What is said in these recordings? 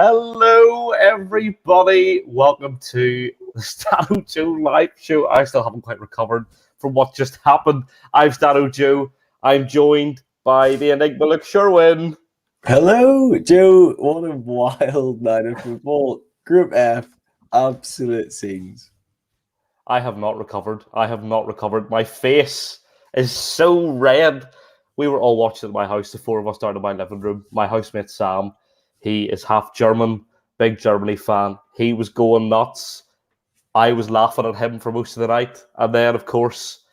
Hello, everybody. Welcome to the StattoJoe live show. I still haven't quite recovered from what just happened. I'm StattoJoe. I'm joined by the enigma Luke Sherwin. Hello, Joe. What a wild night of football. Group F, absolute scenes. I have not recovered. My face is so red. We were all watching at my house. The four of us down in my living room. My housemate Sam, he is half German, big Germany fan. He was going nuts. I was laughing at him for most of the night. And then, of course,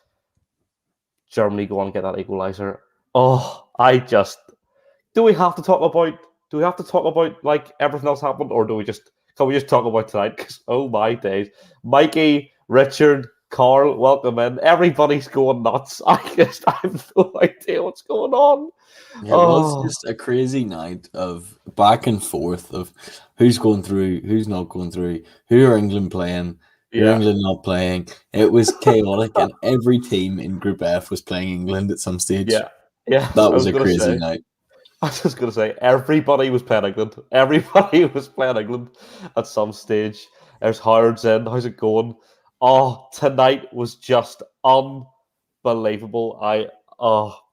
Germany go on and get that equaliser. Do we have to talk about like everything else happened, or can we just talk about tonight? Because oh my days, Mikey, Richard, Carl, welcome in. Everybody's going nuts. I have no idea what's going on. It was just a crazy night of back and forth of who's going through, who's not going through, who are England playing, who are England not playing. It was chaotic, and every team in Group F was playing England at some stage. Yeah. That was a crazy night. I was just going to say, everybody was playing England. Everybody was playing England at some stage. There's Howard's in. How's it going? Oh, tonight was just unbelievable.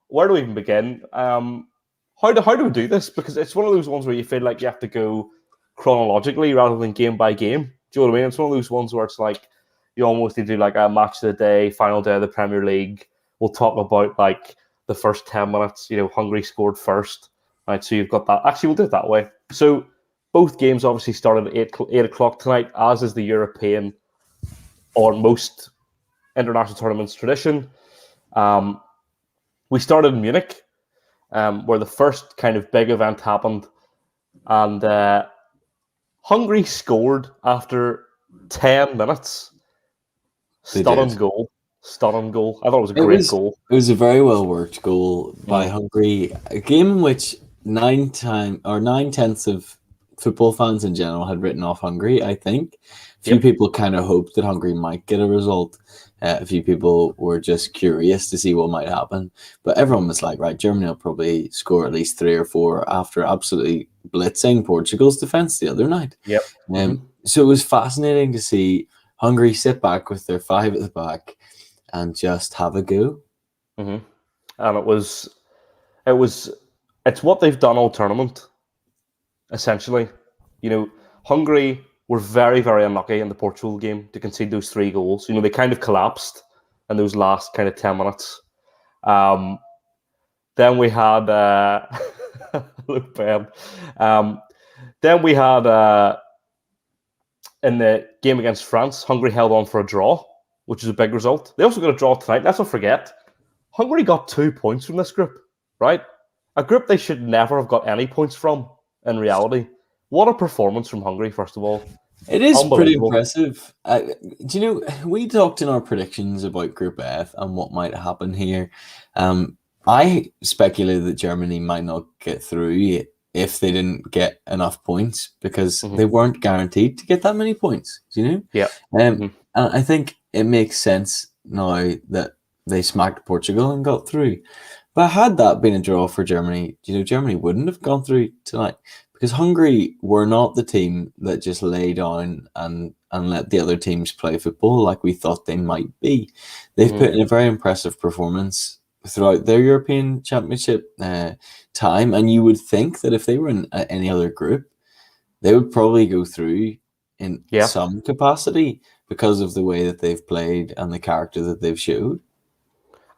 Where do we even begin? How do we do this? Because it's one of those ones where you feel like you have to go chronologically rather than game by game. Do you know what I mean? It's one of those ones where it's like you almost need to do like a match of the day, final day of the Premier League. We'll talk about like the first 10 minutes. Hungary scored first. Right, so you've got that. Actually, we'll do it that way. So both games obviously started at 8 o'clock tonight, as is the European or most international tournaments tradition. We started in Munich, where the first kind of big event happened, and Hungary scored after 10 minutes. Stunning goal. I thought it was a great goal. It was a very well worked goal by Hungary. A game in which 9/10 of football fans in general had written off Hungary, I think. A few people kind of hoped that Hungary might get a result. A few people were just curious to see what might happen. But everyone was like, right, Germany will probably score at least 3 or 4 after absolutely blitzing Portugal's defence the other night. So it was fascinating to see Hungary sit back with their 5 at the back and just have a go. And it's what they've done all tournament, essentially. Hungary were very, very unlucky in the Portugal game to concede those 3 goals. They kind of collapsed in those last kind of 10 minutes. Then we had Luke Ben. Then we had in the game against France, Hungary held on for a draw, which is a big result. They also got a draw tonight. Let's not forget, Hungary got 2 points from this group, right? A group they should never have got any points from, in reality. What a performance from Hungary, first of all. It is pretty impressive. We talked in our predictions about Group F and what might happen here. I speculated that Germany might not get through if they didn't get enough points because they weren't guaranteed to get that many points. And I think it makes sense now that they smacked Portugal and got through. But had that been a draw for Germany, Germany wouldn't have gone through tonight because Hungary were not the team that just lay down and let the other teams play football like we thought they might be. They've put in a very impressive performance throughout their European Championship time, and you would think that if they were in any other group, they would probably go through in some capacity because of the way that they've played and the character that they've showed.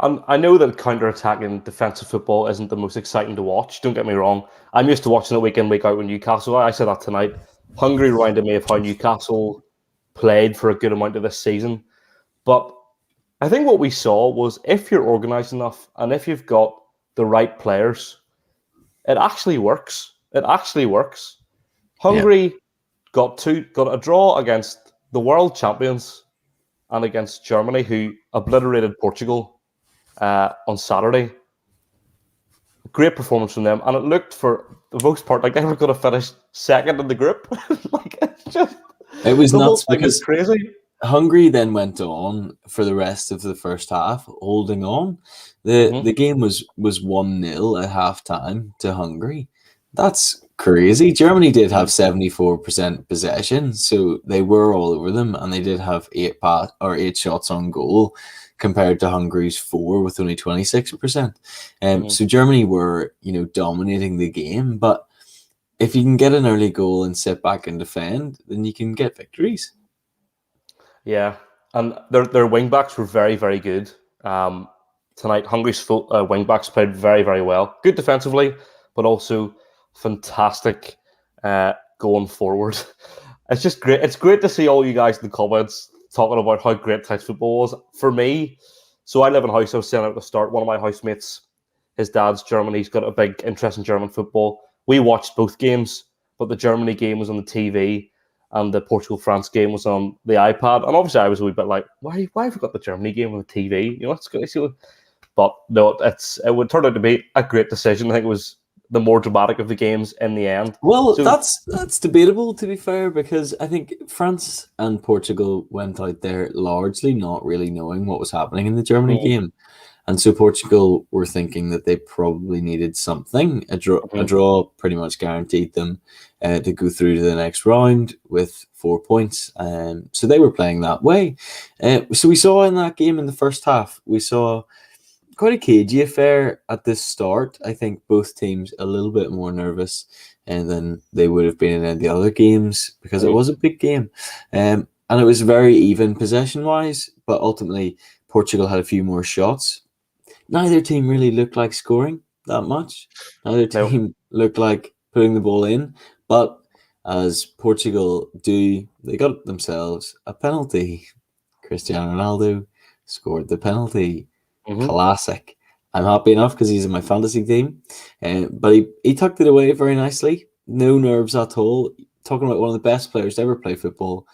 And I know that counter-attacking defensive football isn't the most exciting to watch. Don't get me wrong. I'm used to watching it week in, week out with Newcastle. I said that tonight. Hungary reminded me of how Newcastle played for a good amount of this season. But I think what we saw was if you're organised enough and if you've got the right players, it actually works. Hungary got a draw against the world champions and against Germany, who obliterated Portugal on Saturday. Great performance from them, and it looked for the most part like they were going to finish second in the group. It was nuts because crazy. Hungary then went on for the rest of the first half, holding on. The game was 1-0 at half time to Hungary. That's crazy. Germany did have 74% possession, so they were all over them, and they did have 8 shots on goal compared to Hungary's 4 with only 26%. So Germany were, dominating the game, but if you can get an early goal and sit back and defend, then you can get victories. Yeah, and their wing backs were very, very good. Tonight, Hungary's wing backs played very, very well. Good defensively, but also fantastic going forward. It's just great. It's great to see all you guys in the comments talking about how great touch football was. For me, so I live in a house. I was saying at the start, one of my housemates, his dad's German. He's got a big interest in German football. We watched both games, but the Germany game was on the TV and the Portugal-France game was on the iPad. And obviously I was a wee bit like, why have we got the Germany game on the TV? It's good to see. But no, it would turn out to be a great decision. I think it was the more dramatic of the games in the end. Well, so, that's debatable, to be fair, because I think France and Portugal went out there largely not really knowing what was happening in the Germany game. And so Portugal were thinking that they probably needed something. A draw pretty much guaranteed them to go through to the next round with 4 points. So they were playing that way. So we saw in that game in the first half, we saw quite a cagey affair at the start. I think both teams a little bit more nervous than they would have been in the other games because it was a big game. And it was very even possession-wise, but ultimately Portugal had a few more shots. Neither team really looked like scoring that much. Neither team looked like putting the ball in. But as Portugal do, they got themselves a penalty. Cristiano Ronaldo scored the penalty. Classic. I'm happy enough because he's in my fantasy team. But he tucked it away very nicely. No nerves at all. Talking about one of the best players to ever play football.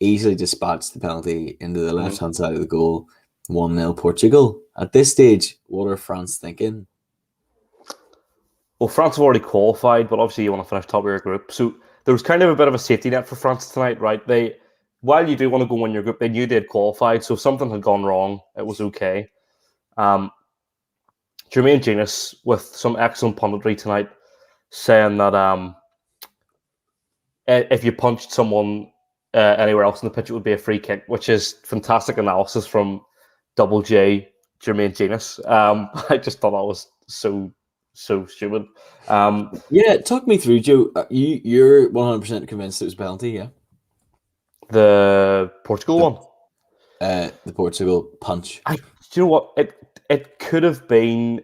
Easily dispatched the penalty into the left-hand side of the goal. 1-0 Portugal. At this stage, what are France thinking? Well, France have already qualified, but obviously you want to finish top of your group. So there was kind of a bit of a safety net for France tonight, right? While you do want to go win your group, they knew they had qualified, so if something had gone wrong, it was okay. Jermaine Genius with some excellent punditry tonight, saying that if you punched someone anywhere else in the pitch, it would be a free kick, which is fantastic analysis from Double J Jermaine Genius. I just thought that was so stupid. Yeah, talk me through, Joe. You're 100% convinced it was penalty, yeah? The Portugal one? The Portugal punch. Do you know what? It could have been.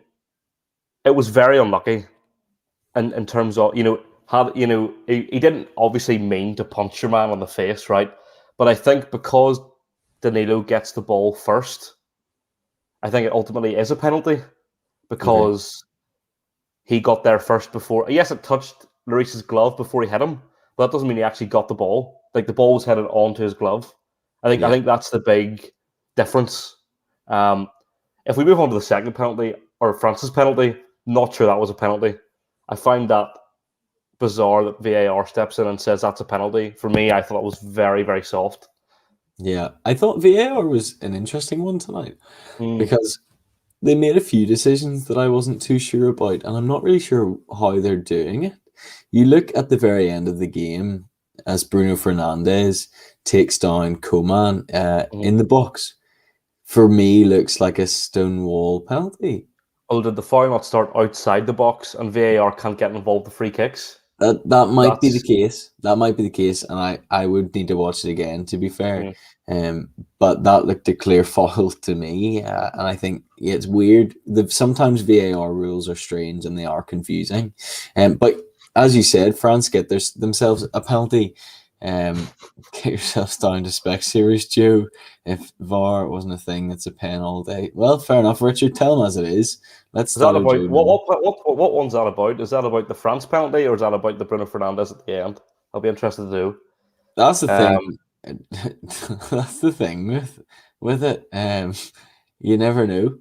It was very unlucky, in terms of he didn't obviously mean to punch your man on the face, right? But I think because Danilo gets the ball first, I think it ultimately is a penalty because he got there first before. Yes, it touched Lloris's glove before he hit him, but that doesn't mean he actually got the ball. Like the ball was headed onto his glove. I think that's the big difference. If we move on to the second penalty or France's penalty, not sure that was a penalty. I find that bizarre that VAR steps in and says that's a penalty. For me, I thought it was very, very soft. Yeah, I thought VAR was an interesting one tonight because they made a few decisions that I wasn't too sure about, and I'm not really sure how they're doing it. You look at the very end of the game as Bruno Fernandes takes down Coman in the box. For me, looks like a stonewall penalty. Oh, did the foul not start outside the box and VAR can't get involved with free kicks? That might be the case. That might be the case, and I would need to watch it again, to be fair. But that looked a clear foul to me, and I think it's weird. Sometimes VAR rules are strange and they are confusing. But as you said, France get themselves a penalty. Get yourselves down to spec series, Joe. If VAR wasn't a thing, that's a pen all day. Well, fair enough, Richard. Tell them as it is. Let's start. What one's that about? Is that about the France penalty, or is that about the Bruno Fernandes at the end? I'll be interested to know. That's the thing. That's the thing with it. You never know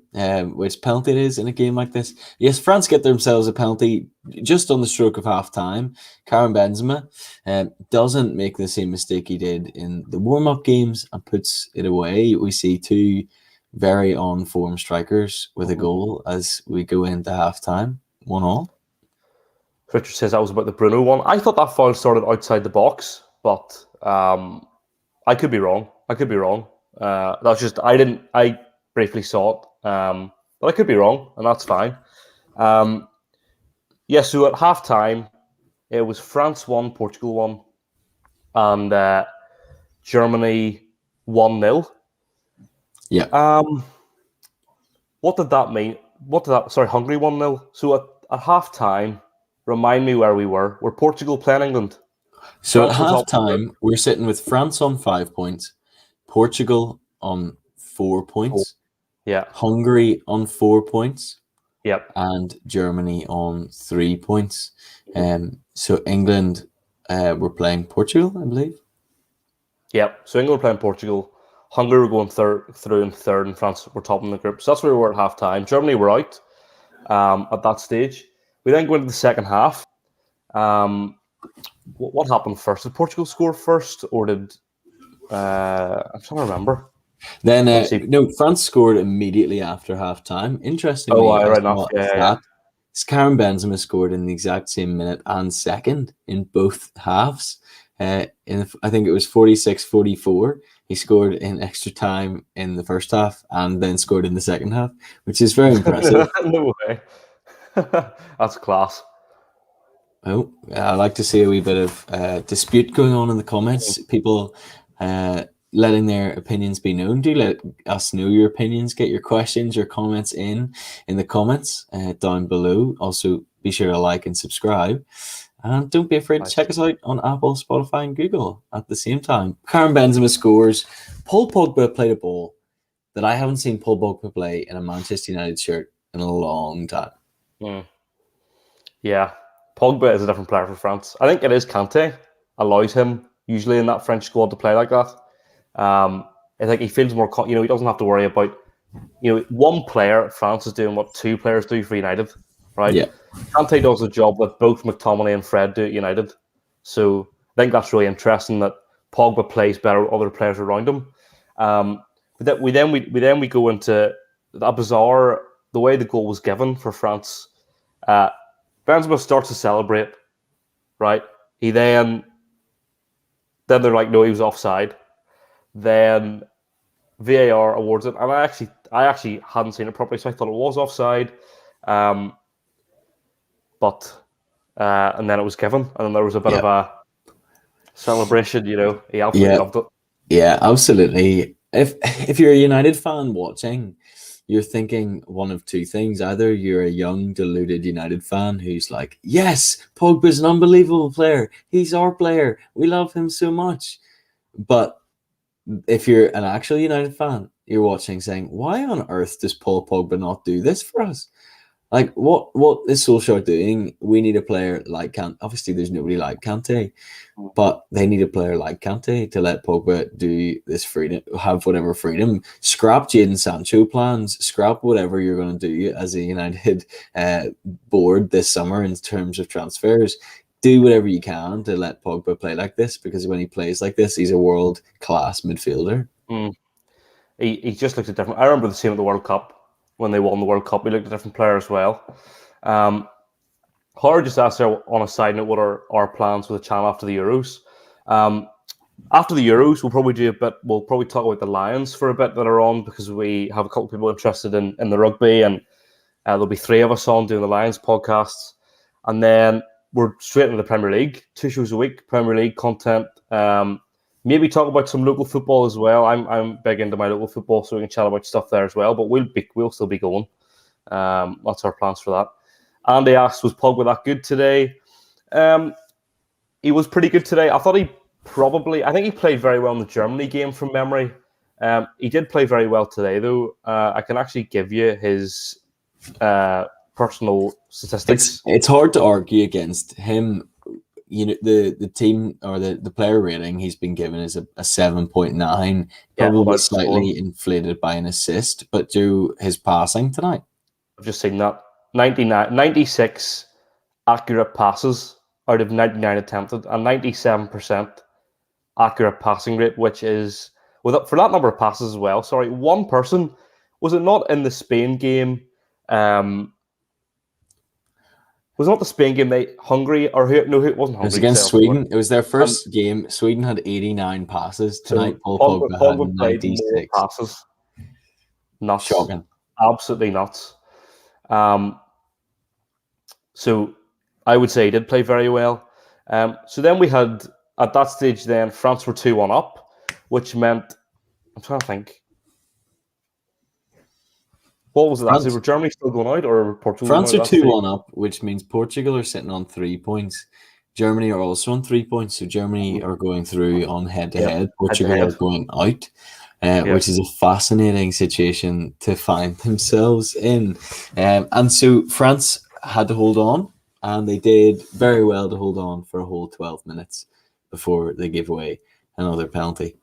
which penalty it is in a game like this. Yes, France get themselves a penalty just on the stroke of half time. Karim Benzema doesn't make the same mistake he did in the warm-up games and puts it away. We see two very on-form strikers with a goal as we go into half time, 1-1. Richard says that was about the Bruno one. I thought that foul started outside the box, but I could be wrong. That's just I briefly saw it, but I could be wrong, and that's fine. So at halftime, it was France 1, Portugal 1, and Germany 1-0. Yeah. What did that mean? Hungary 1-0. So at halftime, remind me where we were. Were Portugal playing England? So France at were top of the halftime, group. we're sitting with France on 5 points, Portugal on 4 points, Yeah. Hungary on 4 points, Yep. and Germany on 3 points. So England were playing Portugal, I believe. Yep. So England were playing Portugal. Hungary were going through in third, and France were top in the group. So that's where we were at halftime. Germany were out at that stage. We then go into the second half. What happened first? Did Portugal score first, or did I'm trying to remember? Then Obviously, no, France scored immediately after halftime. Interestingly, I right enough. saw a Yeah. stat. Karim Benzema scored in the exact same minute and second in both halves. I think it was 46-44. He scored in extra time in the first half and then scored in the second half, which is very impressive. No way. That's class. Oh, I like to see a wee bit of dispute going on in the comments. People letting their opinions be known. Do let us know your opinions. Get your questions, your comments in the comments down below. Also, be sure to like and subscribe. And don't be afraid to check us out on Apple, Spotify, and Google at the same time. Karim Benzema scores. Paul Pogba played a ball that I haven't seen Paul Pogba play in a Manchester United shirt in a long time. Yeah. Pogba is a different player for France. I think it is Kante allows him usually in that French squad to play like that. I think he feels more, he doesn't have to worry about, one player at France is doing what two players do for United, right? Yeah. Kante does a job that both McTominay and Fred do at United. So I think that's really interesting that Pogba plays better with other players around him. But that we go into that bizarre, the way the goal was given for France. Benzema starts to celebrate, right? Then they're like, no, he was offside. Then VAR awards it, and I actually hadn't seen it properly, so I thought it was offside. And then it was given, and then there was a bit of a celebration. He absolutely loved it. Yeah, absolutely. If you're a United fan watching, you're thinking one of two things. Either you're a young, deluded United fan who's like, yes, Pogba's an unbelievable player. He's our player. We love him so much. But if you're an actual United fan, you're watching saying, why on earth does Paul Pogba not do this for us? Like, what is Solskjaer doing? We need a player like Kante. Obviously, there's nobody like Kante, but they need a player like Kante to let Pogba do this freedom, have whatever freedom. Scrap Jadon Sancho plans, scrap whatever you're going to do as a United board this summer in terms of transfers. Do whatever you can to let Pogba play like this, because when he plays like this, he's a world-class midfielder. He just looks different. I remember the same at the World Cup. When they won the World Cup, he looked a different player as well. Howard just asked there on a side note, what are our plans with the channel after the Euros? After the Euros, we'll probably talk about the Lions for a bit that are on, because we have a couple of people interested in the rugby, and there'll be three of us on doing the Lions podcasts. And then we're straight into the Premier League, 2 shows a week, Premier League content. Maybe talk about some local football as well. I'm big into my local football, so we can chat about stuff there as well. But we'll still be going. That's our plans for that. Andy asked, was Pogba that good today? He was pretty good today. I think he played very well in the Germany game from memory. He did play very well today, though. I can actually give you his personal statistics. It's hard to argue against him. The team or the player rating he's been given is a 7.9, probably slightly inflated by an assist, but do his passing tonight. I've just seen that 96 accurate passes out of 99 attempted, and 97% accurate passing rate, which is for that number of passes as well. Sorry, one person, was it not in the Spain game? Was it not the Spain game? Hungary or who? No, it wasn't It was Hungary. against Sweden. It was their And first game. Sweden had 89 passes. Tonight, so Paul Pogba, Pogba had Pogba played more 96. passes. Nuts. Shocking. Absolutely nuts. So I would say he did play very well. So then we had, at that stage then, France were 2-1 up, which meant, I'm trying to think, what was it actually? Were Germany still going out or were Portugal France are going out? 2-1 up, which means Portugal are sitting on 3 points. Germany are also on 3 points, so Germany are going through on head-to-head. Portugal are going out, which is a fascinating situation to find themselves in. And so France had to hold on, and they did very well to hold on for a whole 12 minutes before they gave away another penalty.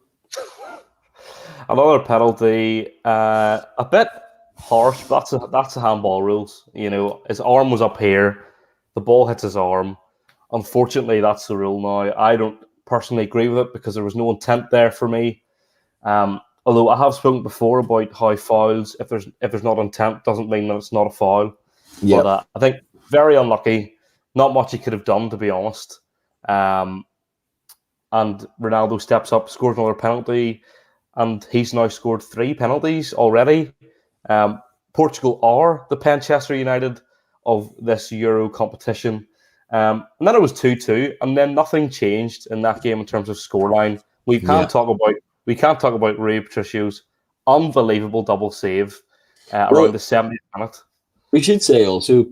Another penalty, a bit harsh, but that's the handball rules. You know, his arm was up here, the ball hits his arm. Unfortunately, that's the rule now. I don't personally agree with it because there was no intent there for me. Although I have spoken before about how fouls, if there's not intent, doesn't mean that it's not a foul. Yep. But I think very unlucky. Not much he could have done, to be honest. And Ronaldo steps up, scores another penalty, and he's now scored 3 penalties already. Portugal are the Manchester United of this Euro competition. And then it was 2-2, and then nothing changed in that game in terms of scoreline. We can't talk about Rui Patricio's unbelievable double save around the 70th minute. We should say also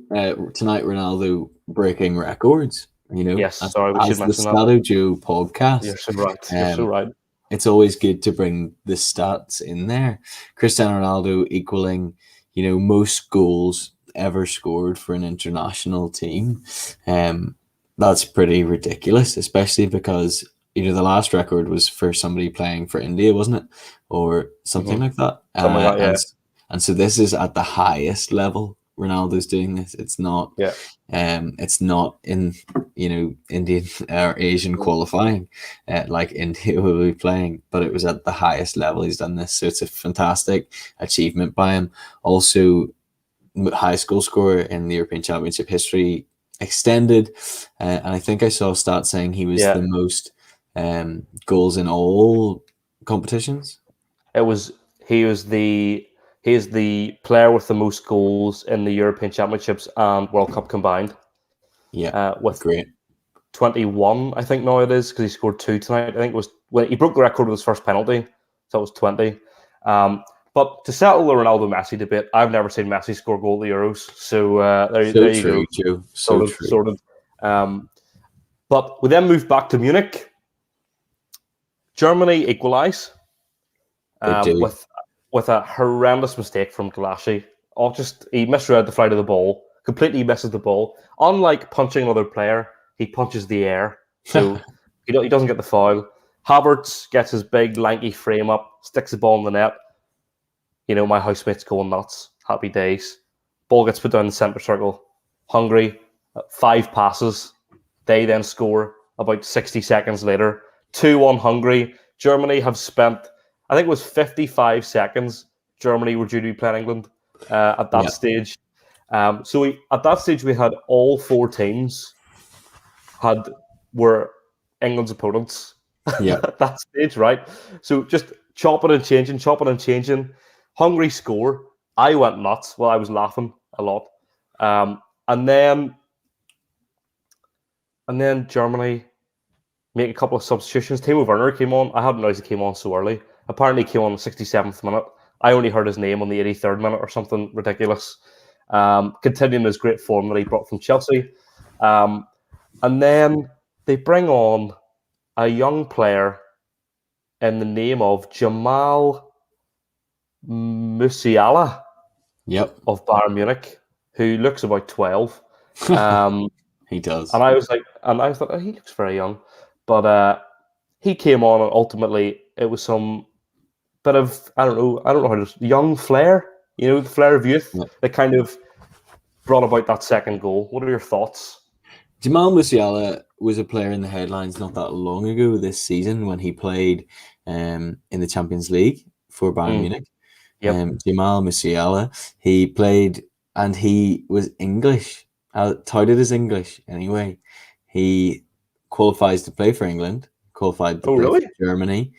tonight Ronaldo breaking records. You know, yes, sorry, we should mention that. StattoJoe podcast. You're so right. You're so right. It's always good to bring the stats in there. Cristiano Ronaldo equaling, most goals ever scored for an international team. That's pretty ridiculous, especially because the last record was for somebody playing for India, wasn't it, or something like that? Something like that, yeah. And so this is at the highest level. Ronaldo's doing this. It's not. Yeah. It's not in Indian or Asian qualifying, like India will be playing, but it was at the highest level he's done this. So it's a fantastic achievement by him. Also, highest goal scorer in the European Championship history, extended, and I think I saw a stat saying he was the most goals in all competitions. He is the player with the most goals in the European Championships and World Cup combined. Yeah, with great 21, I think now it is, because he scored 2 tonight. I think it was when he broke the record with his first penalty, so it was 20. But to settle the Ronaldo Messi debate, I've never seen Messi score a goal at the Euros. So there you go. Joe. So true. Sorted. But we then moved back to Munich. Germany equalise with a horrendous mistake from Galassi. He misread the flight of the ball, completely misses the ball. Unlike punching another player, he punches the air, so he doesn't get the foul. Havertz gets his big lanky frame up, sticks the ball in the net. My housemate's going nuts. Happy days. Ball gets put down the centre circle. Hungary, 5 passes. They then score about 60 seconds later. 2-1 Hungary. Germany have spent, I think it was 55 seconds. Germany were due to be playing England at that stage. So at that stage, we had all 4 teams were England's opponents. Yeah. At that stage, right? So just chopping and changing. Hungary score. I went nuts. Well, I was laughing a lot. And then Germany make a couple of substitutions. Timo Werner came on. I hadn't realized he came on so early. Apparently he came on the 67th minute. I only heard his name on the 83rd minute or something ridiculous. Continuing his great form that he brought from Chelsea. And then they bring on a young player in the name of Jamal Musiala of Bayern Munich, who looks about 12. He does. And I thought, oh, he looks very young. But he came on, and ultimately it was some bit of, I don't know how to, young flair, the flair of youth that kind of brought about that second goal. What are your thoughts? Jamal Musiala was a player in the headlines not that long ago this season when he played in the Champions League for Bayern Munich. Jamal Musiala, he played and he was English touted his English anyway. He qualifies to play for England, qualified to Oh, play for really? Germany.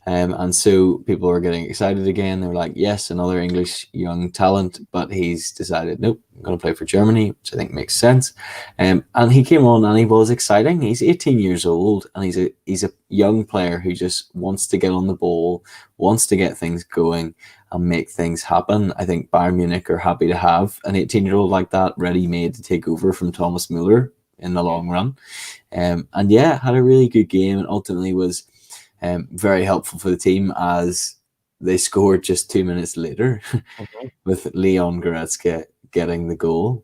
And so people were getting excited again. They were like, yes, another English young talent, but he's decided, nope, I'm going to play for Germany, which I think makes sense. And he came on and he was exciting. He's 18 years old and he's a young player who just wants to get on the ball, wants to get things going and make things happen. I think Bayern Munich are happy to have an 18-year-old like that ready-made to take over from Thomas Muller in the long run. And yeah, had a really good game and ultimately was very helpful for the team as they scored just 2 minutes later with Leon Goretzka getting the goal.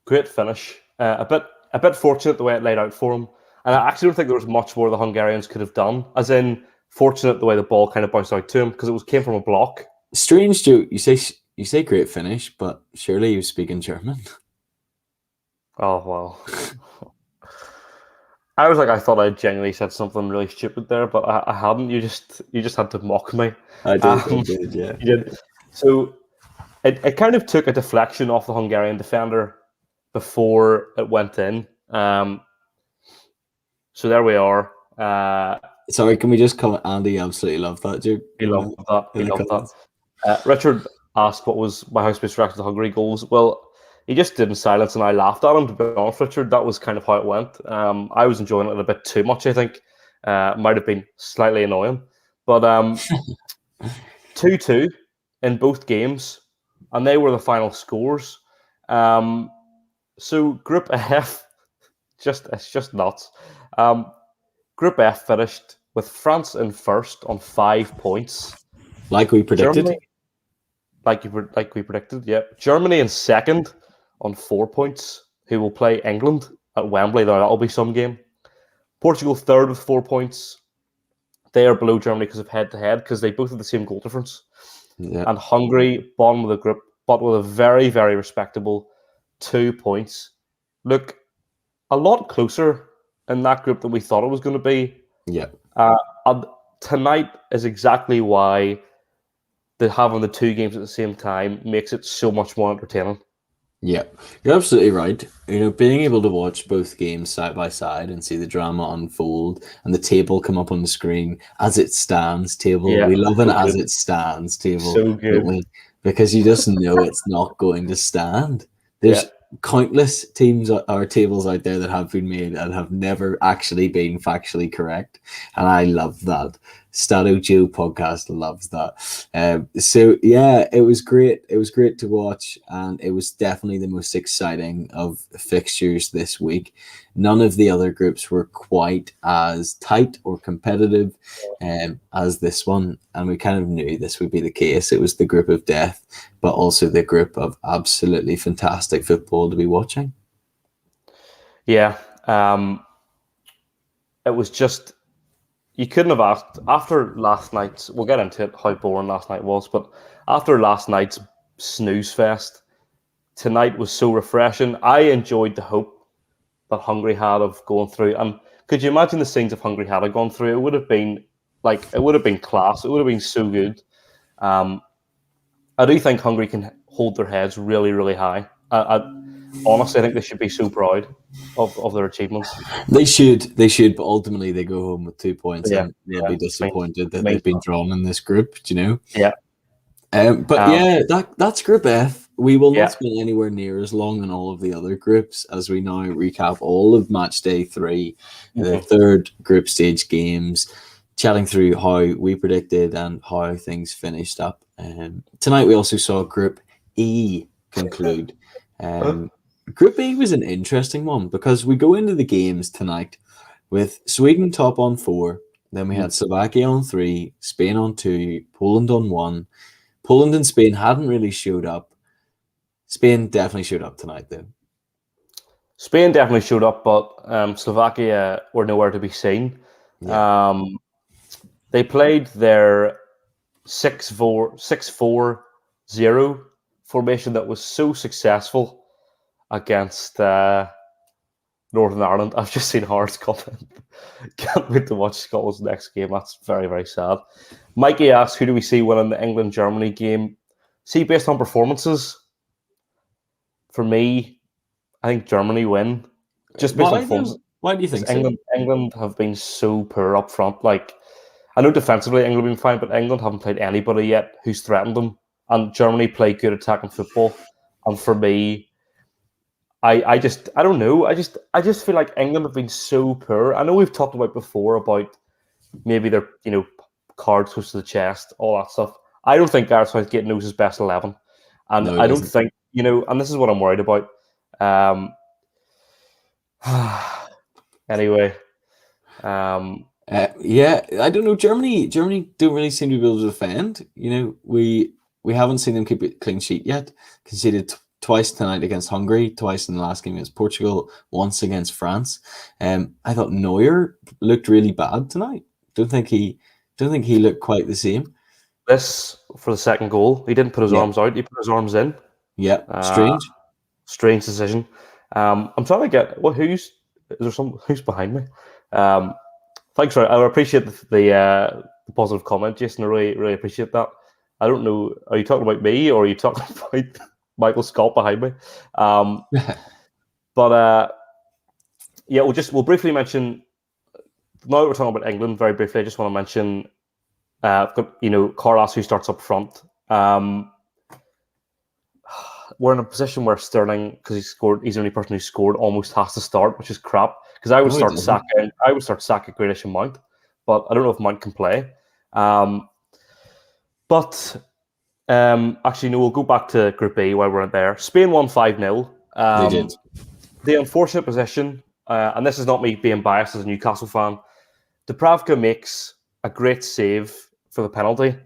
Great finish. A bit fortunate the way it laid out for him. And I actually don't think there was much more the Hungarians could have done. As in, fortunate the way the ball kind of bounced out to him because came from a block. Strange, Joe. You say great finish, but surely you speak in German. Oh well. I thought I genuinely said something really stupid there, but I hadn't. You just had to mock me. I did, yeah. You did. So it kind of took a deflection off the Hungarian defender before it went in. So there we are. Sorry, can we just comment? Andy absolutely loved that joke. He loved that. He loved that. Richard asked what was my house's reaction to Hungary goals. Well, he just did in silence, and I laughed at him. To be honest, Richard, that was kind of how it went. I was enjoying it a bit too much. I think might have been slightly annoying, but 2-2 in both games, and they were the final scores. So Group F, it's just nuts. Group F finished with France in first on 5 points, like we predicted. Germany, like we predicted, yeah. Germany in second on 4 points, who will play England at Wembley. That'll be some game. Portugal third with 4 points. They are below Germany because of head-to-head, because they both have the same goal difference. Yeah. And Hungary, bottom of the group, but with a very, very respectable 2 points. Look, a lot closer in that group than we thought it was going to be. Yeah. And tonight is exactly why having the two games at the same time makes it so much more entertaining. Yeah, you're absolutely right. Being able to watch both games side by side and see the drama unfold and the table come up on the screen as it stands table. Yeah, we love an so as good. it stands table, So good. don't we? Because you just know it's not going to stand. There's countless teams or tables out there that have been made and have never actually been factually correct. And I love that. StattoJoe podcast loves that. So yeah, it was great. It was great to watch, and it was definitely the most exciting of fixtures this week. None of the other groups were quite as tight or competitive as this one, and we kind of knew this would be the case. It was the group of death, but also the group of absolutely fantastic football to be watching. Yeah, it was just, you couldn't have asked, after last night's, we'll get into it, how boring last night was, but after last night's snooze fest, tonight was so refreshing. I enjoyed the hope that Hungary had of going through. And could you imagine the scenes if Hungary had gone through? It would have been class. It would have been so good. I do think Hungary can hold their heads really, really high. Honestly, I think they should be so proud of their achievements. They should, but ultimately they go home with 2 points and they'll be disappointed that they've been drawn in this group, Yeah. That's Group F. We will not spend anywhere near as long in all of the other groups as we now recap all of match day 3, the third group stage games, chatting through how we predicted and how things finished up. Tonight we also saw Group E conclude. Group E was an interesting one because we go into the games tonight with Sweden top on 4, then we had Slovakia on 3, Spain on 2, Poland on 1. Poland and Spain hadn't really showed up. Spain definitely showed up tonight, though. Spain definitely showed up, but Slovakia were nowhere to be seen. Yeah. They played their 6-4-0 formation that was so successful against Northern Ireland. I've just seen Hard's comment. Can't wait to watch Scotland's next game. That's very, very sad. Mikey asks, who do we see winning the England-Germany game? See, based on performances, for me, I think Germany win just based on Why performance. though? Why do you think so? England have been so poor up front. Like, I know defensively England have been fine, but England haven't played anybody yet who's threatened them. And Germany play good attacking football. And for me, I don't know. I just feel like England have been so poor. I know we've talked about before about maybe their cards close to the chest, all that stuff. I don't think Gareth Southgate knows his best 11, and No, he I don't doesn't. think And this is what I'm worried about. Anyway, Yeah, I don't know. Germany don't really seem to be able to defend. We haven't seen them keep a clean sheet yet. Conceded twice tonight against Hungary, twice in the last game against Portugal, once against France. I thought Neuer looked really bad tonight. Don't think he looked quite the same. this for the second goal, he didn't put his Yeah. arms out; he put his arms in. Yeah, strange. Strange decision. I'm trying to get who's behind me. Thanks, I appreciate the positive comment, Jason. I really appreciate that. I don't know. Are you talking about me or are you talking about Michael Scott behind me? But yeah, we'll briefly mention. Now that we're talking about England, very briefly, I just want to mention, Carlos, who starts up front. We're in a position where Sterling, because he's the only person who scored, almost has to start, which is crap. Because I would start Saka Grealish and Mount, but I don't know if Mount can play. Actually, no, we'll go back to Group A while we're there. Spain won 5-0. They did. The unfortunate position, and this is not me being biased as a Newcastle fan, Dubravka makes a great save for the penalty,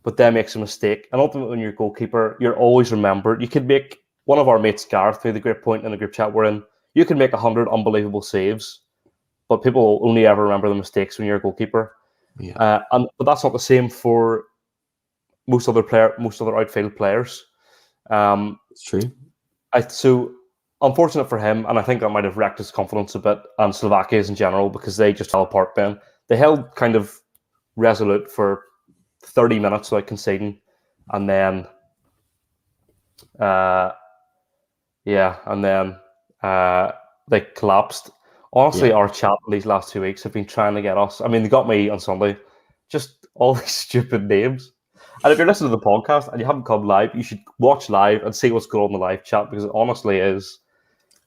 but then makes a mistake. And ultimately, when you're a goalkeeper, you're always remembered. You could make, one of our mates, Gareth, through the great point in the group chat we're in, you can make 100 unbelievable saves, but people will only ever remember the mistakes when you're a goalkeeper. Yeah. But that's not the same for most other outfield players. It's true. So unfortunate for him, and I think that might have wrecked his confidence a bit, and Slovakia's in general, because they just fell apart then. They held kind of resolute for 30 minutes without conceding, and then they collapsed. Honestly, our chat in these last 2 weeks have been trying to get us. I mean, they got me on Sunday. Just all these stupid names. And if you're listening to the podcast and you haven't come live, you should watch live and see what's going on in the live chat, because it honestly is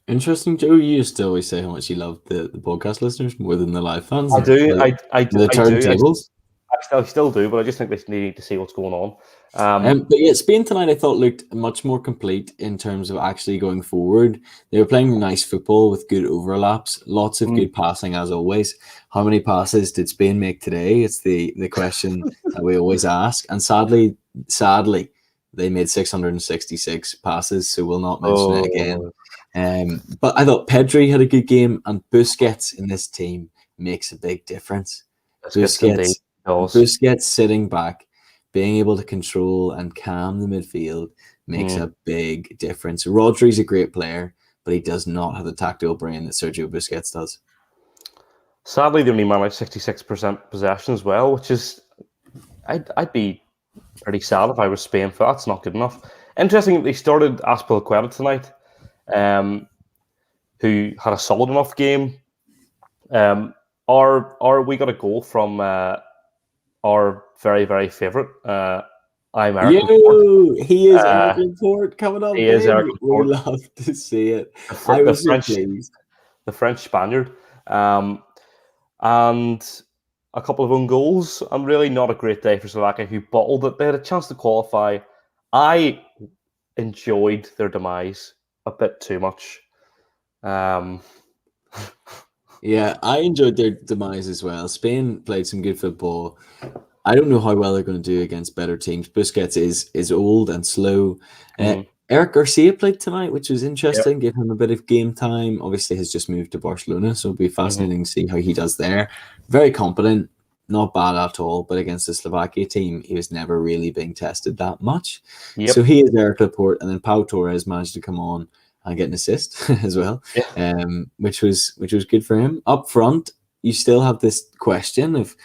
interesting. Joe, you used to always say how much you love the podcast listeners more than the live fans. I do. The turntables. I still do, but I just think they need to see what's going on. But yeah, Spain tonight I thought looked much more complete in terms of actually going forward. They were playing nice football with good overlaps, lots of good passing as always. How many passes did Spain make today? It's the question that we always ask. And sadly, they made 666 passes, so we'll not mention it again. But I thought Pedri had a good game, and Busquets in this team makes a big difference. Busquets sitting back, being able to control and calm the midfield makes a big difference. Rodri's a great player, but he does not have the tactical brain that Sergio Busquets does. Sadly, they only managed 66% possession as well, which is, I'd be pretty sad if I was Spain for that's not good enough. Interesting, they started Azpilicueta tonight, who had a solid enough game. We got a goal from our very, very favourite, Eric Laporte. He is Eric Laporte coming up. He is Eric Laporte. We love to see it. I was so pleased. The French Spaniard. And a couple of own goals, and really not a great day for Slovakia, who bottled it. They had a chance to qualify. I enjoyed their demise a bit too much. Yeah, I enjoyed their demise as well. Spain played some good football. I don't know how well they're going to do against better teams. Busquets is old and slow. Eric Garcia played tonight, which was interesting. Yep. Gave him a bit of game time. Obviously, has just moved to Barcelona, so it'll be fascinating to see how he does there. Very competent, not bad at all. But against the Slovakia team, he was never really being tested that much. Yep. So he is Eric Laporte, and then Pau Torres managed to come on and get an assist as well, which was good for him. Up front, you still have this question of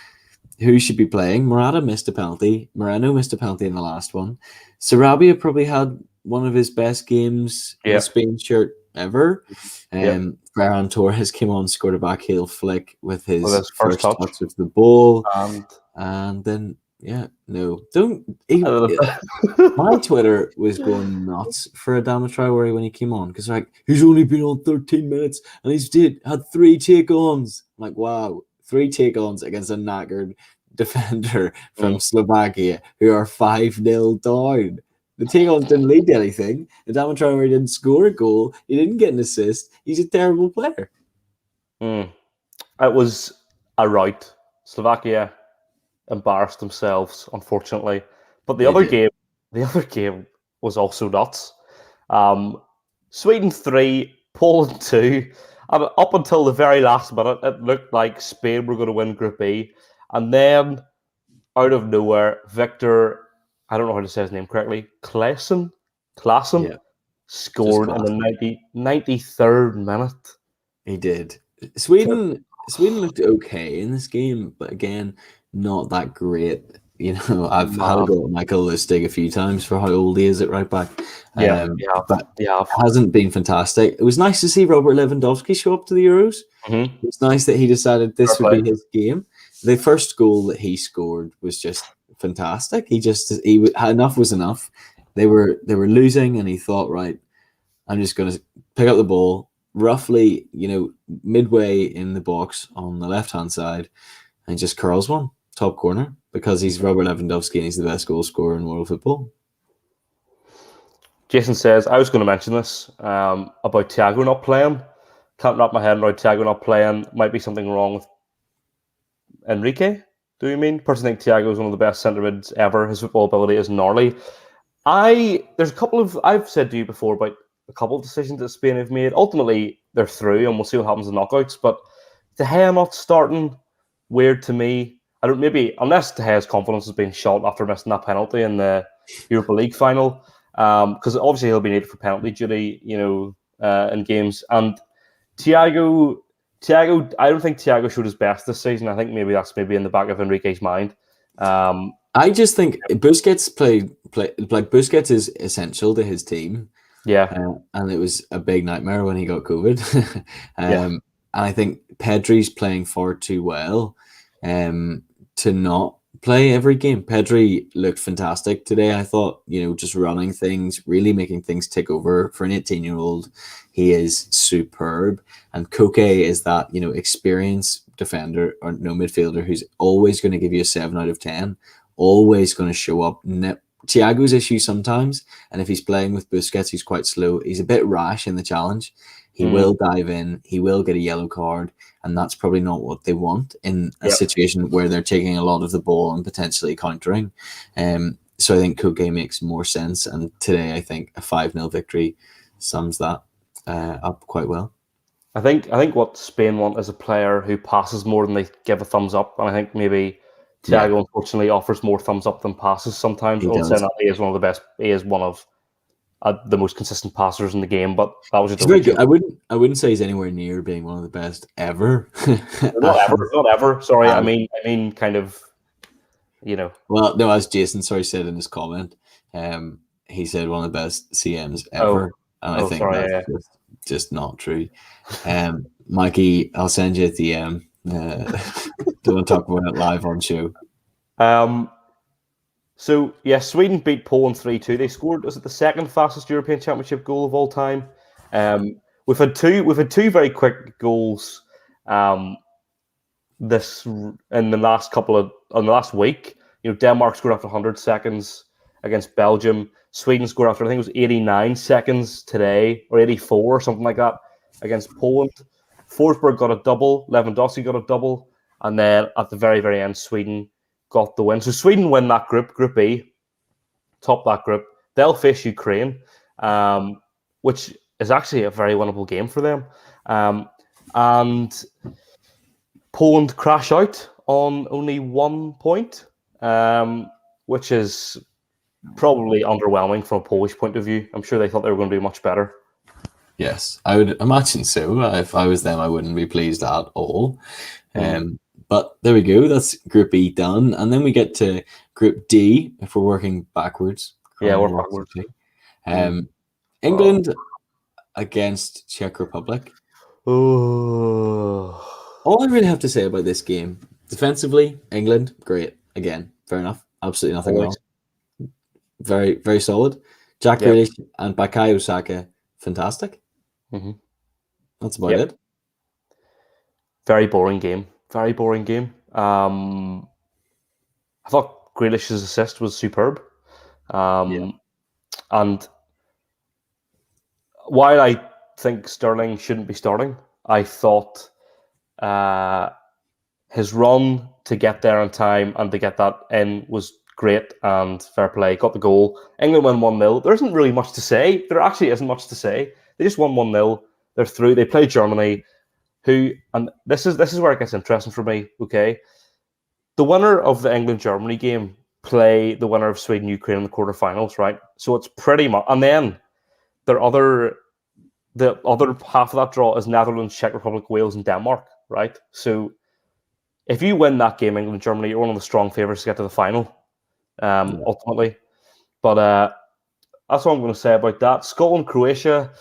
who should be playing. Morata missed a penalty. Moreno missed a penalty in the last one. Sarabia probably had one of his best games in the Spain shirt ever. Yep. Ferran Torres came on, scored a backheel flick with With his his first touch. of the ball, And and then don't. uh, My Twitter was going nuts for Adama Traore when he came on because like he's only been on 13 minutes and had 3 take-ons. I'm like, wow, 3 take-ons against a knackered defender from Slovakia who are 5-0 down. The take-ons didn't lead to anything. Adama Traore didn't score a goal. He didn't get an assist. He's a terrible player. It was a rout. Slovakia embarrassed themselves, unfortunately. But the other game was also nuts. Sweden 3, Poland 2. And up until the very last minute, it looked like Spain were going to win Group E. And then, out of nowhere, Victor, I don't know how to say his name correctly, Claesson scored in the 93rd minute. He did. Sweden looked okay in this game, but again, not that great. I've had a go at Michael Lustig a few times for how old he is at right back. But it hasn't been fantastic. It was nice to see Robert Lewandowski show up to the Euros. Mm-hmm. It's nice that he decided this would be his game. The first goal that he scored was just fantastic. Enough was enough. They were losing, and he thought, right, I'm just going to pick up the ball roughly, midway in the box on the left-hand side, and just curls one top corner because he's Robert Lewandowski and he's the best goal scorer in world football. Jason says, I was going to mention this about Thiago not playing. Can't wrap my head around Thiago not playing. Might be something wrong with Enrique. Do you mean? Personally, think Thiago is one of the best centre mids ever. His football ability is gnarly. I've said to you before about a couple of decisions that Spain have made. Ultimately, they're through, and we'll see what happens in knockouts. But De Gea not starting, weird to me. Unless De Gea's confidence has been shot after missing that penalty in the Europa League final, because obviously he'll be needed for penalty duty, in games. And Thiago, I don't think Thiago showed his best this season. I think that's in the back of Enrique's mind. I just think Busquets Busquets is essential to his team. Yeah. And it was a big nightmare when he got COVID. And I think Pedri's playing far too well to not play every game. Pedri looked fantastic today. I thought, just running things, really making things tick over for an 18-year-old. He is superb. And Koke is that, experienced defender or midfielder who's always going to give you a 7 out of 10, always going to show up. Thiago's issue sometimes, and if he's playing with Busquets, he's quite slow. He's a bit rash in the challenge. He will dive in. He will get a yellow card, and that's probably not what they want in a situation where they're taking a lot of the ball and potentially countering. So I think Koke makes more sense, and today I think a 5-0 victory sums that up quite well. I think what Spain want is a player who passes more than they give a thumbs up, and I think maybe Thiago unfortunately offers more thumbs up than passes sometimes. He is one of the best. He is one of the most consistent passers in the game. But that was just very good. I wouldn't say he's anywhere near being one of the best ever. Not ever. Sorry, I mean, kind of. Well, no, as Jason said in his comment, he said one of the best CMs ever, and I think that's just not true. Mikey, I'll send you a DM. Don't want to talk about it live on show. So Sweden beat Poland 3-2. They scored, was it the second fastest European Championship goal of all time? We've had two very quick goals this in the last week. Denmark scored after 100 seconds against Belgium. Sweden scored after, I think it was 89 seconds today, or 84 or something like that, against Poland. Forsberg got a double, Lewandowski got a double, and then at the very, very end, Sweden got the win. So Sweden win that group, Group E, top that group. They'll face Ukraine, which is actually a very winnable game for them. And Poland crash out on only 1 point, which is probably underwhelming from a Polish point of view. I'm sure they thought they were going to do much better. Yes, I would imagine so. If I was them, I wouldn't be pleased at all. But there we go. That's Group E done. And then we get to Group D, if we're working backwards. Yeah, we're backwards. England, against Czech Republic. Oh, All I really have to say about this game, defensively, England, great. Again, fair enough. Absolutely nothing wrong. always. Very, very solid. Jack Yep. Grealish and Bukayo Saka, fantastic. Mm-hmm. That's about it. Very boring game. Very boring game. I thought Grealish's assist was superb. And while I think Sterling shouldn't be starting, I thought his run to get there on time and to get that in was great and fair play. Got the goal. England won 1-0. There isn't really much to say. There actually isn't much to say. They just won 1-0. They're through. They played Germany, and this is where it gets interesting for me, okay? The winner of the England-Germany game play the winner of Sweden-Ukraine in the quarterfinals, right? So it's pretty much... And then the other half of that draw is Netherlands, Czech Republic, Wales, and Denmark, right? So if you win that game, England, Germany, you're one of the strong favourites to get to the final, ultimately. But that's what I'm going to say about that. Scotland, Croatia.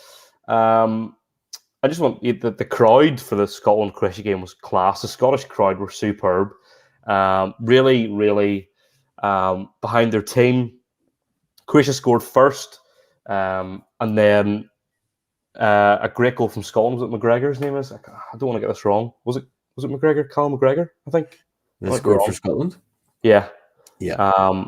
I just want the crowd for the Scotland Croatia game was class. The Scottish crowd were superb. Really, really behind their team. Croatia scored first, and then a great goal from Scotland. Was it McGregor's name is? I don't want to get this wrong. Was it McGregor? Callum McGregor, I think. They scored for Scotland? Yeah. Yeah.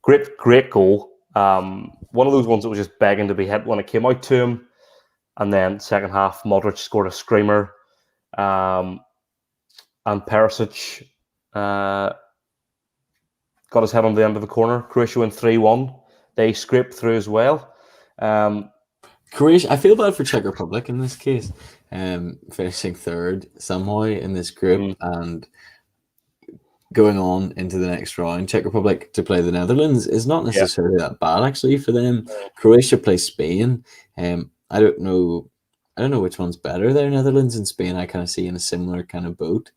Great goal. One of those ones that was just begging to be hit when it came out to him. And then second half, Modric scored a screamer. And Perisic got his head on the end of the corner. Croatia went 3-1. They scraped through as well. Croatia, I feel bad for Czech Republic in this case, finishing third somehow in this group and going on into the next round. Czech Republic to play the Netherlands is not necessarily that bad actually for them. Croatia plays Spain. I don't know which one's better there, Netherlands and Spain. I kind of see in a similar kind of boat.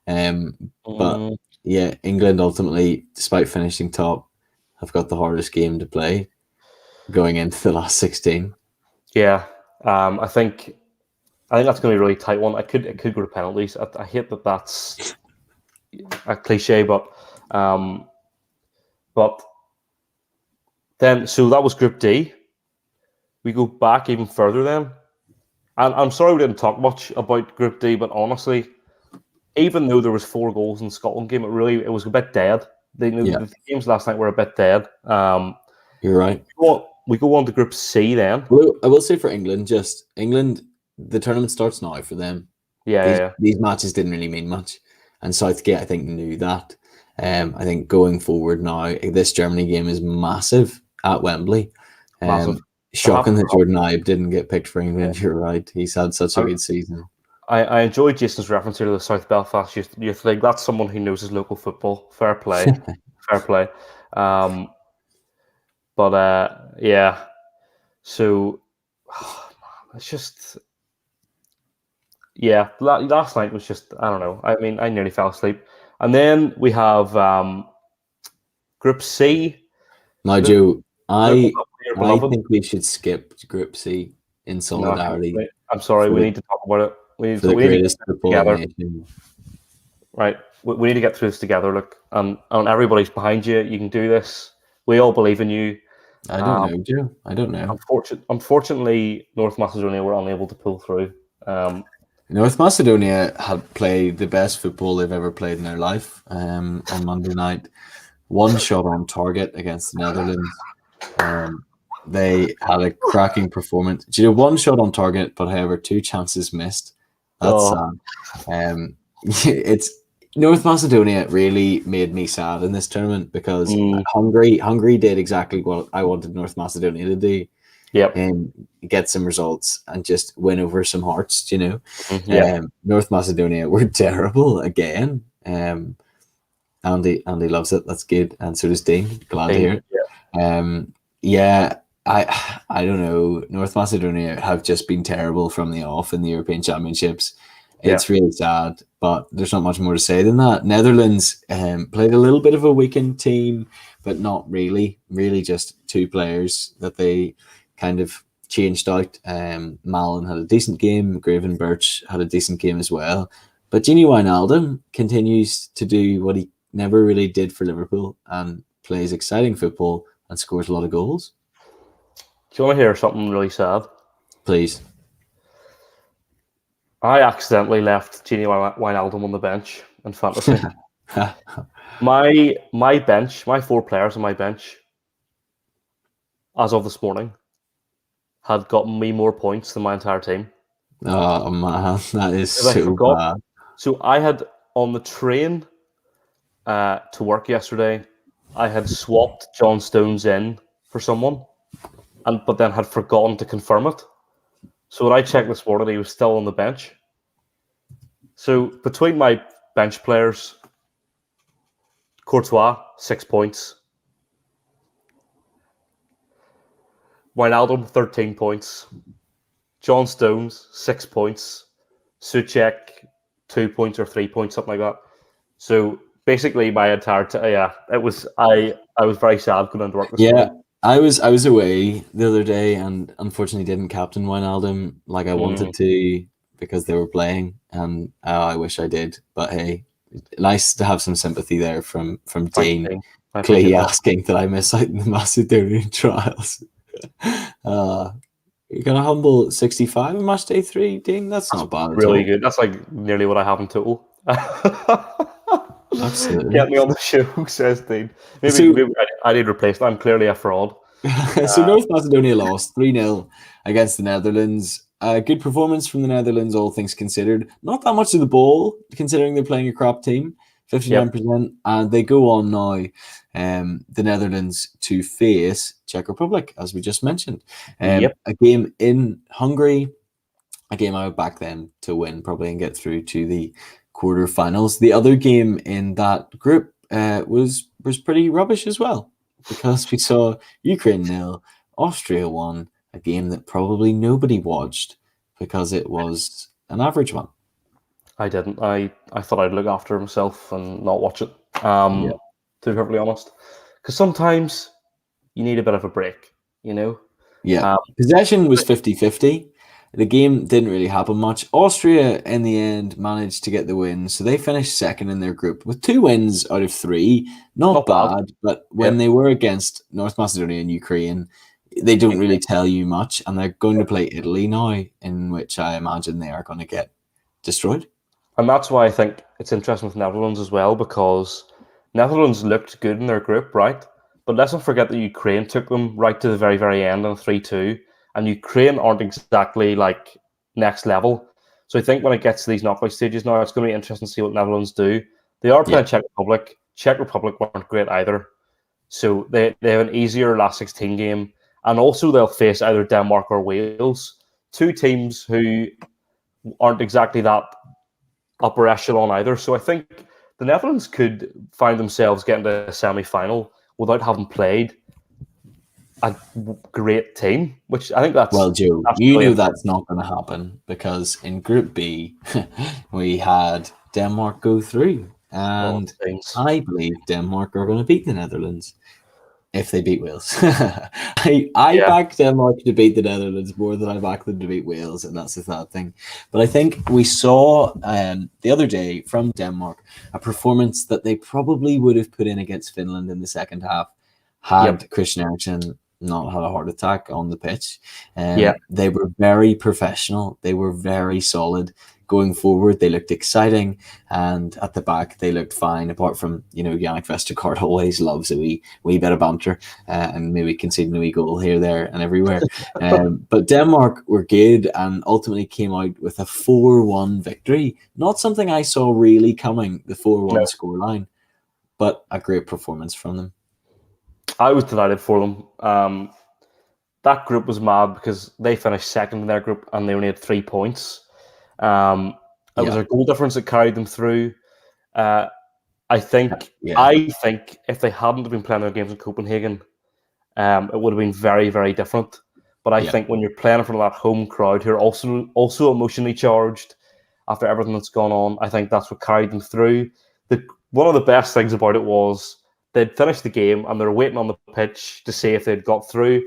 But yeah, England ultimately, despite finishing top, have got the hardest game to play going into the last 16. Yeah, I think that's going to be a really tight one. It could go to penalties. I hate that that's a cliche, but then so that was Group D. We go back even further then, and I'm sorry we didn't talk much about Group D, but honestly, even though there was 4 goals in the Scotland game, it was a bit dead. The games last night were a bit dead. You're right. We go on to Group C then. Well, I will say for England, the tournament starts now for them. These matches didn't really mean much, and Southgate, I think, knew that. I think going forward now, this Germany game is massive at Wembley. Massive. Shocking that Jordan Ibe didn't get picked for England. You're right. He's had such a good season. I enjoyed Jason's reference here to the South Belfast Youth League. That's someone who knows his local football. Fair play. Fair play. But yeah. So it's just last night was just, I don't know. I mean, I nearly fell asleep. And then we have Group C. Now, Joe, I think we should skip Group C in solidarity. No, I'm sorry, we need to talk about it. We need to greatest get together. nation. Right, we need to get through this together. Look, and everybody's behind you. You can do this. We all believe in you. I don't know, Joe. I don't know. Unfortunately, North Macedonia were unable to pull through. North Macedonia had played the best football they've ever played in their life on Monday night. 1 shot on target against the Netherlands. They had a cracking performance. 1 shot on target, but however, 2 chances missed. That's sad. It's North Macedonia really made me sad in this tournament because Hungary did exactly what I wanted North Macedonia to do. And get some results and just win over some hearts, North Macedonia were terrible again. Andy loves it. That's good. And so does Dean. Glad to hear it. I don't know. North Macedonia have just been terrible from the off in the European Championships. It's really sad, but there's not much more to say than that. Netherlands played a little bit of a weakened team, but not really. Really just 2 players that they kind of changed out. Mallon had a decent game. Graven Birch had a decent game as well. But Gini Wijnaldum continues to do what he never really did for Liverpool and plays exciting football and scores a lot of goals. Do you want to hear something really sad? Please. I accidentally left Gini Wijnaldum on the bench in fantasy. my bench, my 4 players on my bench, as of this morning, had gotten me more points than my entire team. Oh man, that is so bad. So I had on the train to work yesterday, I had swapped John Stones in for someone, but then had forgotten to confirm it. So when I checked this morning, he was still on the bench. So between my bench players, Courtois, 6 points. Wijnaldum, 13 points. John Stones, 6 points. Souček, 2 points or 3 points, something like that. So basically, my entire it was. I was very sad going into work this morning. I was away the other day and unfortunately didn't captain Wijnaldum like I wanted to because they were playing, and I wish I did. But hey, nice to have some sympathy there from Dean Clay asking that I miss out in the Macedonian trials. You got a humble 65 in match day 3, Dean. That's not bad. Really good. That's like nearly what I have in total. Absolutely. Get me on the show, says Dean. Maybe I need replaced. I'm clearly a fraud. So North Macedonia lost 3-0 against the Netherlands. Good performance from the Netherlands, all things considered. Not that much of the ball, considering they're playing a crap team. 59%. And they go on now, the Netherlands, to face Czech Republic, as we just mentioned. A game in Hungary, a game I would back them to win, probably, and get through to the quarterfinals. The other game in that group was pretty rubbish as well, because we saw Ukraine 0, Austria 1, a game that probably nobody watched because it was an average one. I didn't. I thought I'd look after myself and not watch it, to be perfectly honest. Because sometimes you need a bit of a break, you know? Yeah. Possession was 50-50. The game didn't really happen much. Austria, in the end, managed to get the win. So they finished second in their group with 2 wins out of 3. Not bad. But when they were against North Macedonia and Ukraine, they don't really tell you much. And they're going to play Italy now, in which I imagine they are going to get destroyed. And that's why I think it's interesting with Netherlands as well, because Netherlands looked good in their group, right? But let's not forget that Ukraine took them right to the very, very end on 3-2. And Ukraine aren't exactly like next level. So I think when it gets to these knockout stages now, it's going to be interesting to see what Netherlands do. They are playing Czech Republic. Czech Republic weren't great either. So they have an easier last 16 game. And also they'll face either Denmark or Wales. 2 teams who aren't exactly that upper echelon either. So I think the Netherlands could find themselves getting to a semi-final without having played a great team, which I think that's... Well, Joe, you know that's not going to happen, because in Group B, we had Denmark go through. And I believe Denmark are going to beat the Netherlands if they beat Wales. I back Denmark to beat the Netherlands more than I back them to beat Wales, and that's the sad thing. But I think we saw the other day from Denmark a performance that they probably would have put in against Finland in the second half had Christian Eriksen not had a heart attack on the pitch. They were very professional. They were very solid. Going forward, they looked exciting, and at the back, they looked fine. Apart from, Yannick Vestergaard always loves a wee bit of banter, and maybe conceding a wee goal here, there, and everywhere. But Denmark were good and ultimately came out with a 4-1 victory. Not something I saw really coming, the 4-1 scoreline, but a great performance from them. I was delighted for them. That group was mad because they finished second in their group and they only had 3 points. It was a goal difference that carried them through. I think if they hadn't been playing their games in Copenhagen, it would have been very, very different. But I think when you're playing in front of that home crowd who are also emotionally charged after everything that's gone on, I think that's what carried them through. One of the best things about it was they'd finished the game and they were waiting on the pitch to see if they'd got through.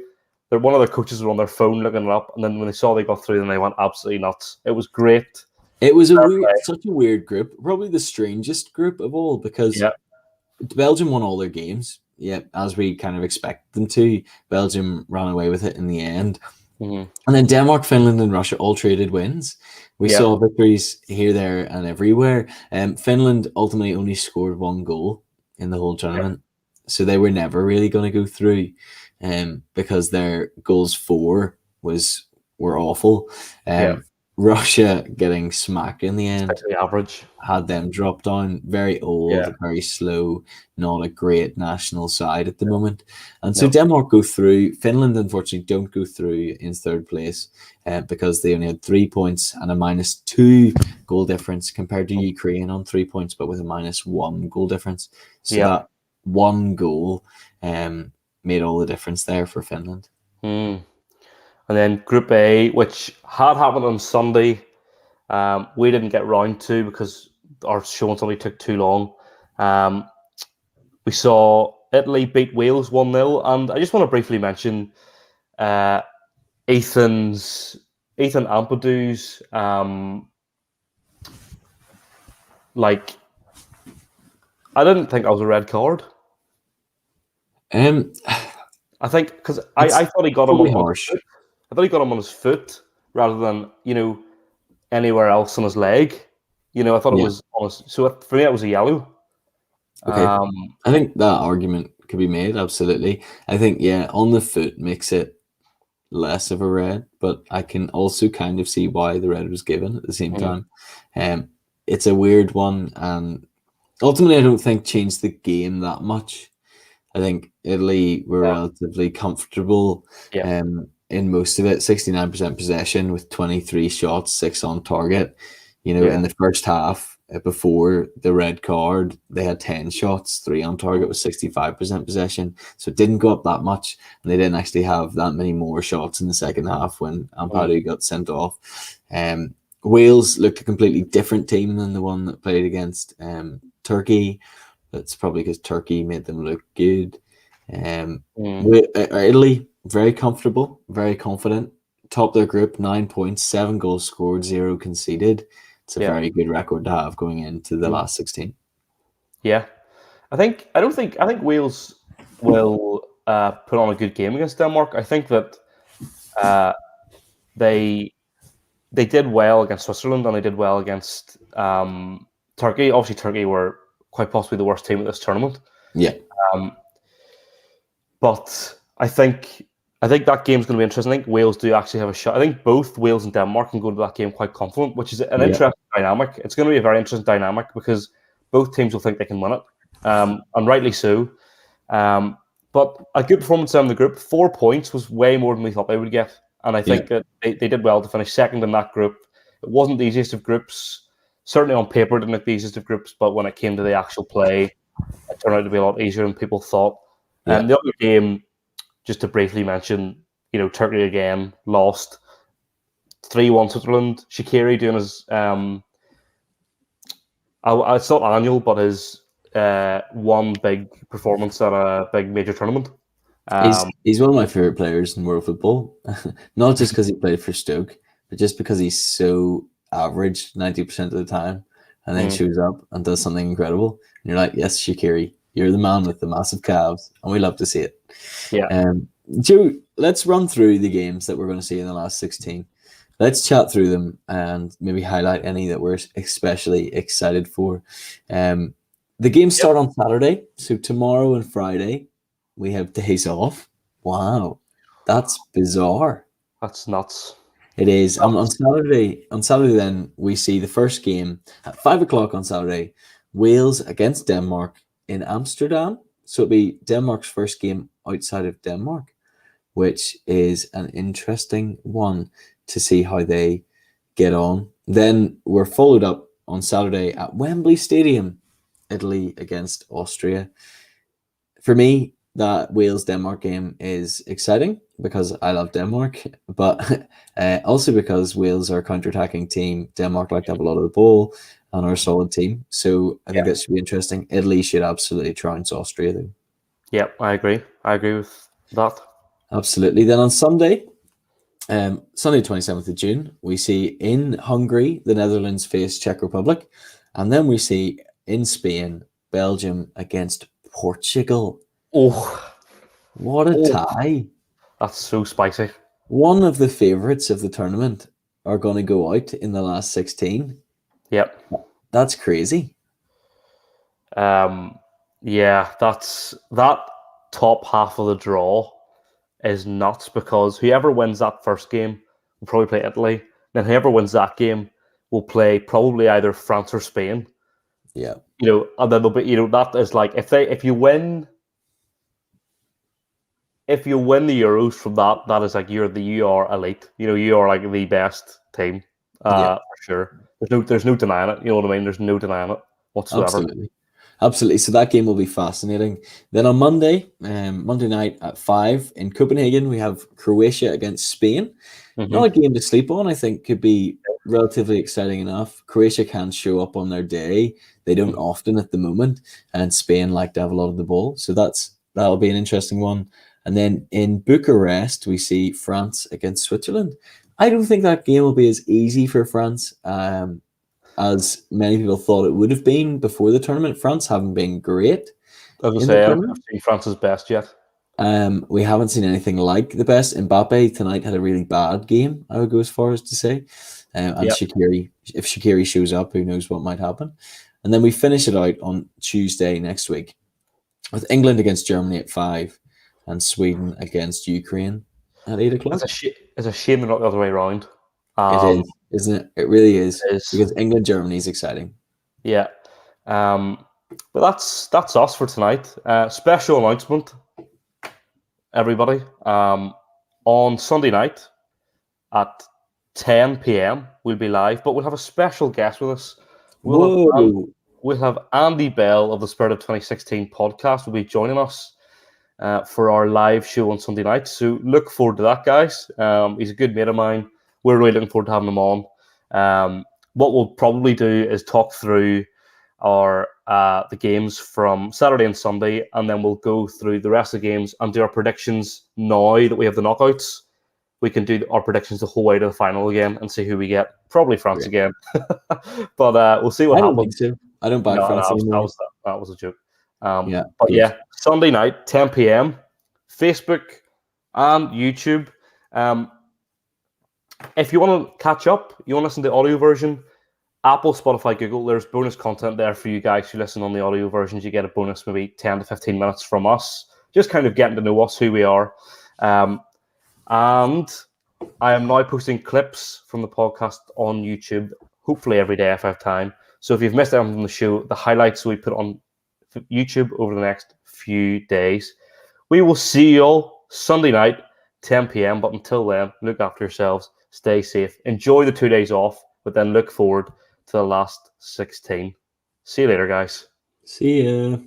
one of their coaches was on their phone looking it up, and then when they saw they got through, then they went absolutely nuts. It was great. It was such a weird group, probably the strangest group of all, because Yeah. Belgium won all their games. Yeah, as we kind of expect them to. Belgium ran away with it in the end. Mm-hmm. And then Denmark, Finland, and Russia all traded wins. We Yeah. saw victories here, there, and everywhere. Finland ultimately only scored 1 goal in the whole tournament. So they were never really going to go through because their goals for were awful. Russia getting smacked in the end Especially average. had them drop down. Very old, very slow, not a great national side at the moment. And so Denmark go through. Finland, unfortunately, don't go through in third place because they only had 3 points and a -2 goal difference compared to Ukraine on 3 points, but with a -1 goal difference. So that 1 goal made all the difference there for Finland. And then Group A, which had happened on Sunday, we didn't get round to because our show on Sunday took too long. We saw Italy beat Wales 1-0, and I just want to briefly mention Ethan Ampadu's I didn't think that was a red card. I think because I thought he got him on his foot. I thought he got him on his foot rather than anywhere else on his leg. I thought it was on his. So for me, it was a yellow. Okay, I think that argument could be made. Absolutely, I think on the foot makes it less of a red, but I can also kind of see why the red was given at the same time. It's a weird one, and ultimately, I don't think changed the game that much. I think Italy were relatively comfortable in most of it. 69% possession with 23 shots, 6 on target. In the first half, before the red card, they had 10 shots, 3 on target with 65% possession. So it didn't go up that much. And they didn't actually have that many more shots in the second half when Ampadu got sent off. Wales looked a completely different team than the one that played against Turkey. That's probably because Turkey made them look good. Italy, very comfortable, very confident. Top their group, 9 points, 7 goals scored, 0 conceded. It's a very good record to have going into the last 16. Yeah, I think Wales will put on a good game against Denmark. I think that they did well against Switzerland and they did well against Turkey. Obviously, Turkey were quite possibly the worst team at this tournament. Yeah. But I think that game's going to be interesting. I think Wales do actually have a shot. I think both Wales and Denmark can go into that game quite confident, which is an interesting dynamic. It's going to be a very interesting dynamic because both teams will think they can win it, and rightly so. But a good performance in the group, 4 points was way more than we thought they would get. And I think that they did well to finish second in that group. It wasn't the easiest of groups. Certainly on paper, it didn't look the easiest of groups, but when it came to the actual play, it turned out to be a lot easier than people thought. And the other game, just to briefly mention, Turkey again lost 3-1 Switzerland. Shaqiri doing his it's not annual, but his one big performance at a big major tournament. He's one of my favorite players in world football, not just because he played for Stoke, but just because he's so average 90% of the time, and then shows up and does something incredible. And you're like, yes, Shaqiri, you're the man with the massive calves, and we love to see it. Yeah. Joe, let's run through the games that we're going to see in the last 16. Let's chat through them and maybe highlight any that we're especially excited for. The games start on Saturday, so tomorrow and Friday we have days off. Wow, that's bizarre. That's nuts. It is. On Saturday, then we see the first game at 5:00 on Saturday. Wales against Denmark in Amsterdam. So it'll be Denmark's first game outside of Denmark, which is an interesting one to see how they get on. Then we're followed up on Saturday at Wembley Stadium, Italy against Austria. For me, that Wales-Denmark game is exciting because I love Denmark, but also because Wales are a counter-attacking team. Denmark like to have a lot of the ball and are a solid team. So I think that should be interesting. Italy should absolutely trounce Austria, though. Yeah, I agree. I agree with that. Absolutely. Then on Sunday, Sunday 27th of June, we see in Hungary, the Netherlands face Czech Republic. And then we see in Spain, Belgium against Portugal. Oh, What a oh, tie. that's so spicy. One of the favourites of the tournament are going to go out in the last 16. Yep. That's crazy. Yeah, that top half of the draw is nuts because whoever wins that first game will probably play Italy. Then whoever wins that game will play probably either France or Spain. Yeah. And then they'll be, that is like if you win the Euros from that, that is like you are elite. You are like the best team, Yeah. for sure. There's no denying it. You know what I mean? There's no denying it whatsoever. Absolutely. Absolutely. So that game will be fascinating. Then on Monday, Monday night at 5 in Copenhagen, we have Croatia against Spain. Not a game to sleep on. I think could be relatively exciting enough. Croatia can show up on their day. They don't often at the moment, and Spain like to have a lot of the ball. So that'll be an interesting one. And then in Bucharest, we see France against Switzerland. I don't think that game will be as easy for France as many people thought it would have been before the tournament. France haven't been great As I in the say, I've tournament. seen France's best yet. We haven't seen anything like the best. Mbappe tonight had a really bad game, I would go as far as to say. And Yep. Shaqiri, if Shaqiri shows up, who knows what might happen. And then we finish it out on Tuesday next week with England against Germany at 5 and Sweden against Ukraine at 8 o'clock. It's a shame they're not the other way around. It is, isn't it? It really is. It is. Because England-Germany is exciting. Yeah. But that's us for tonight. Special announcement, everybody. On Sunday night at 10 p.m. we'll be live, but we'll have a special guest with us. We'll have Andy Bell of the Spirit of 2016 podcast will be joining us for our live show on Sunday night. So look forward to that, guys. He's a good mate of mine. We're really looking forward to having him on. What we'll probably do is talk through the games from Saturday and Sunday, and then we'll go through the rest of the games and do our predictions now that we have the knockouts. We can do our predictions the whole way to the final again and see who we get. Probably France again. But we'll see what happens. I don't think so. I don't back France anymore. That was a joke. Yeah, Sunday night, 10 p.m, Facebook and YouTube. If you want to catch up, you want to listen to the audio version, Apple, Spotify, Google, there's bonus content there for you guys who listen on the audio versions. You get a bonus maybe 10 to 15 minutes from us, just kind of getting to know us, who we are. And I am now posting clips from the podcast on YouTube, hopefully every day if I have time. So if you've missed anything from the show, the highlights we put on YouTube over the next few days. We will see you all Sunday night, 10 p.m. But until then, look after yourselves, stay safe, enjoy the 2 days off, but then look forward to the last 16. See you later, guys. See ya.